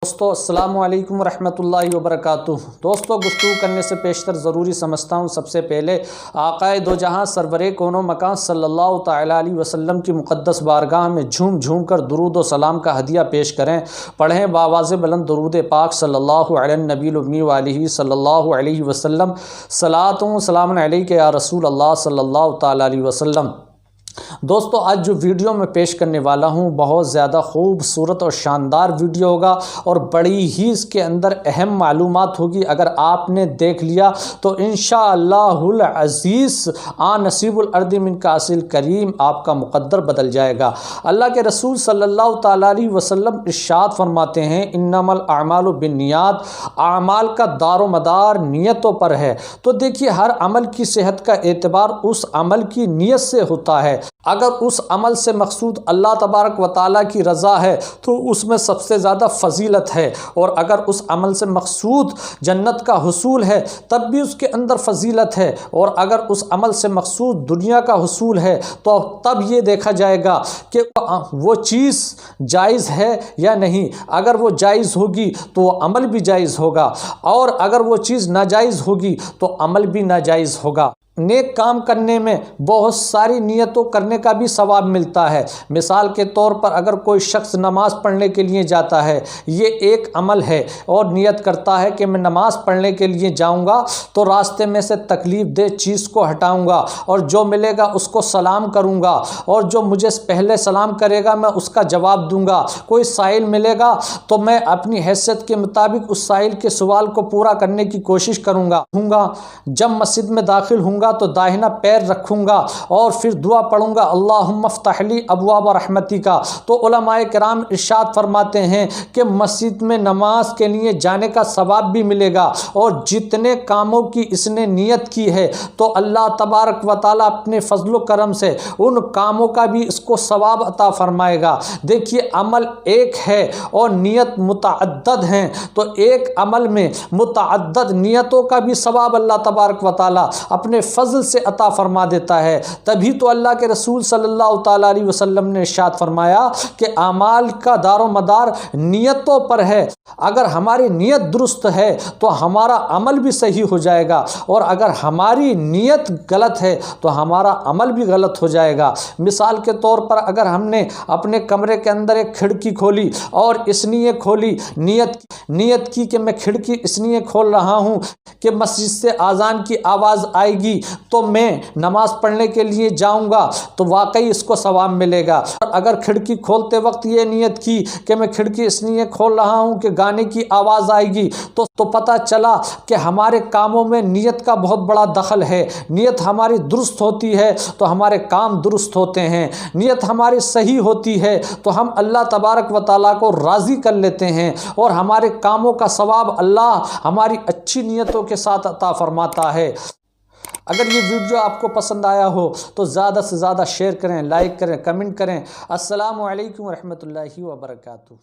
دوستو السلام علیکم ورحمۃ اللہ وبرکاتہ۔ دوستو گفتگو کرنے سے پیشتر ضروری سمجھتا ہوں سب سے پہلے آقائے دو جہاں سرور کون و مکان صلی اللہ تعالی علیہ وسلم کی مقدس بارگاہ میں جھوم جھوم کر درود و سلام کا ہدیہ پیش کریں، پڑھیں بآواز بلند درود پاک صلی اللہ علیہ النبی الامی وآلہ صلی اللہ علیہ وسلم، صلاۃ و سلام علیک یا رسول اللہ صلی اللہ تعالی علیہ وسلم۔ دوستو آج جو ویڈیو میں پیش کرنے والا ہوں بہت زیادہ خوبصورت اور شاندار ویڈیو ہوگا اور بڑی ہی اس کے اندر اہم معلومات ہوگی۔ اگر آپ نے دیکھ لیا تو انشاءاللہ العزیز نصیب الارض من کا حاصل کریم آپ کا مقدر بدل جائے گا۔ اللہ کے رسول صلی اللہ تعالیٰ علیہ وسلم ارشاد فرماتے ہیں انما الاعمال بالنیات، اعمال کا دار و مدار نیتوں پر ہے۔ تو دیکھیے ہر عمل کی صحت کا اعتبار اس عمل کی نیت سے ہوتا ہے۔ اگر اس عمل سے مقصود اللہ تبارک و تعالیٰ کی رضا ہے تو اس میں سب سے زیادہ فضیلت ہے، اور اگر اس عمل سے مقصود جنت کا حصول ہے تب بھی اس کے اندر فضیلت ہے، اور اگر اس عمل سے مقصود دنیا کا حصول ہے تو تب یہ دیکھا جائے گا کہ وہ چیز جائز ہے یا نہیں۔ اگر وہ جائز ہوگی تو وہ عمل بھی جائز ہوگا، اور اگر وہ چیز ناجائز ہوگی تو عمل بھی ناجائز ہوگا۔ نیک کام کرنے میں بہت ساری نیتوں کرنے کا بھی ثواب ملتا ہے۔ مثال کے طور پر اگر کوئی شخص نماز پڑھنے کے لیے جاتا ہے، یہ ایک عمل ہے، اور نیت کرتا ہے کہ میں نماز پڑھنے کے لیے جاؤں گا تو راستے میں سے تکلیف دہ چیز کو ہٹاؤں گا، اور جو ملے گا اس کو سلام کروں گا، اور جو مجھے پہلے سلام کرے گا میں اس کا جواب دوں گا۔ کوئی سائل ملے گا تو میں اپنی حیثیت کے مطابق اس سائل کے سوال کو پورا کرنے کی کوشش کروں گا۔ جب مسجد میں داخل ہوں گا تو داہنا پیر رکھوں گا اور پھر دعا پڑھوں گا اللہم افتح لی ابواب رحمتی کا۔ تو علماء کرام ارشاد فرماتے ہیں کہ مسجد میں نماز کے لیے جانے کا ثواب بھی ملے گا، اور جتنے کاموں کی اس نے نیت کی ہے تو اللہ تبارک و تعالیٰ اپنے فضل و کرم سے ان کاموں کا بھی اس کو ثواب عطا فرمائے گا۔ دیکھیے عمل ایک ہے اور نیت متعدد ہیں، تو ایک عمل میں متعدد نیتوں کا بھی ثواب اللہ تبارک و تعالیٰ اپنے فضل سے عطا فرما دیتا ہے۔ تبھی تو اللہ کے رسول صلی اللہ تعالیٰ علیہ وسلم نے ارشاد فرمایا کہ اعمال کا دار و مدار نیتوں پر ہے۔ اگر ہماری نیت درست ہے تو ہمارا عمل بھی صحیح ہو جائے گا، اور اگر ہماری نیت غلط ہے تو ہمارا عمل بھی غلط ہو جائے گا۔ مثال کے طور پر اگر ہم نے اپنے کمرے کے اندر ایک کھڑکی کھولی اور اس لیے کھولی، نیت کی کہ میں کھڑکی اس لیے کھول رہا ہوں کہ مسجد سے اذان کی آواز آئے گی تو میں نماز پڑھنے کے لیے جاؤں گا، تو واقعی اس کو ثواب ملے گا۔ اور اگر کھڑکی کھولتے وقت یہ نیت کی کہ میں کھڑکی اس لیے کھول رہا ہوں کہ گانے کی آواز آئے گی، تو پتہ چلا کہ ہمارے کاموں میں نیت کا بہت بڑا دخل ہے۔ نیت ہماری درست ہوتی ہے تو ہمارے کام درست ہوتے ہیں، نیت ہماری صحیح ہوتی ہے تو ہم اللہ تبارک و تعالیٰ کو راضی کر لیتے ہیں، اور ہمارے کاموں کا ثواب اللہ ہماری اچھی نیتوں کے ساتھ عطا فرماتا ہے۔ اگر یہ ویڈیو آپ کو پسند آیا ہو تو زیادہ سے زیادہ شیئر کریں، لائک کریں، کمنٹ کریں۔ السلام علیکم ورحمۃ اللہ وبرکاتہ۔